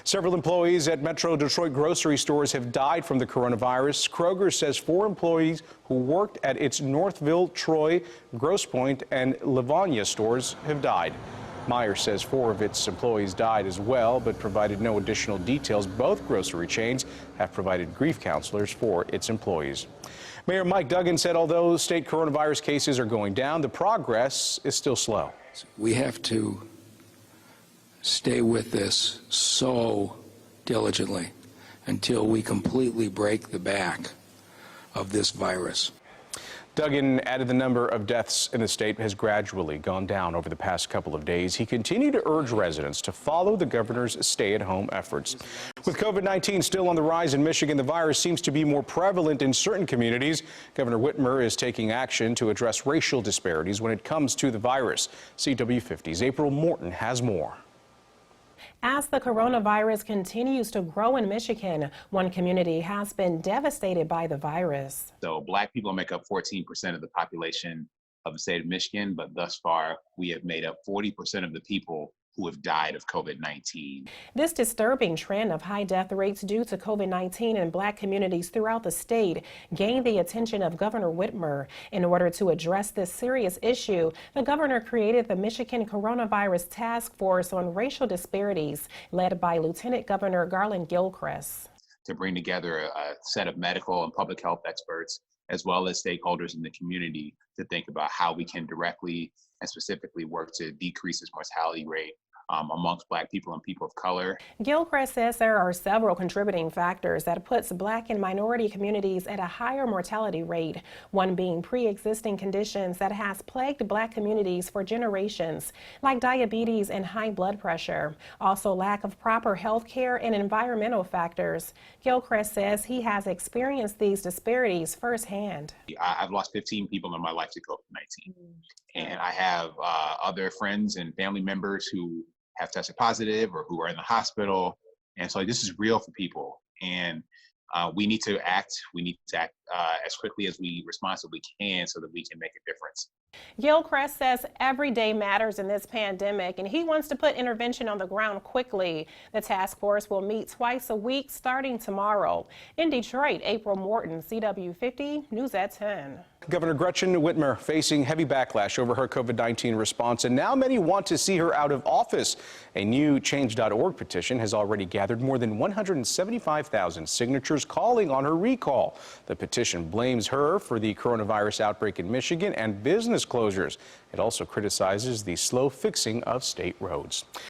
Several employees at Metro Detroit grocery stores have died from the coronavirus. Kroger says 4 employees who worked at its Northville, Troy, Grosse Pointe, and Livonia stores have died. Meijer says 4 of its employees died as well, but provided no additional details. Both grocery chains have provided grief counselors for its employees. Mayor Mike Duggan said although state coronavirus cases are going down, the progress is still slow. We have to stay with this so diligently until we completely break the back of this virus. Duggan added the number of deaths in the state has gradually gone down over the past couple of days. He continued to urge residents to follow the governor's stay-at-home efforts. With COVID-19 still on the rise in Michigan, the virus seems to be more prevalent in certain communities. Governor Whitmer is taking action to address racial disparities when it comes to the virus. CW50's April Morton has more. As the coronavirus continues to grow in Michigan, one community has been devastated by the virus. So Black people make up 14% of the population of the state of Michigan, but thus far we have made up 40% of the people who have died of COVID-19. This disturbing trend of high death rates due to COVID-19 in Black communities throughout the state gained the attention of Governor Whitmer. In order to address this serious issue, the governor created the Michigan Coronavirus Task Force on Racial Disparities, led by Lieutenant Governor Garland Gilchrist. To bring together a set of medical and public health experts, as well as stakeholders in the community, to think about how we can directly and specifically work to decrease this mortality rate amongst Black people and people of color. Gilchrist says there are several contributing factors that puts Black and minority communities at a higher mortality rate, one being pre-existing conditions that has plagued Black communities for generations, like diabetes and high blood pressure. Also, lack of proper health care and environmental factors. Gilchrist says he has experienced these disparities firsthand. I've lost 15 people in my life to COVID-19, and I have other friends and family members who have tested positive or who are in the hospital. And so this is real for people. And we need to act. We need to act as quickly as we responsibly can so that we can make a difference. Gilchrist says every day matters in this pandemic, and he wants to put intervention on the ground quickly. The task force will meet twice a week starting tomorrow. In Detroit, April Morton, CW50 News at 10. Governor Gretchen Whitmer facing heavy backlash over her COVID-19 response, and now many want to see her out of office. A new Change.org petition has already gathered more than 175,000 signatures calling on her recall. The petition blames her for the coronavirus outbreak in Michigan and business closures. It also criticizes the slow fixing of state roads.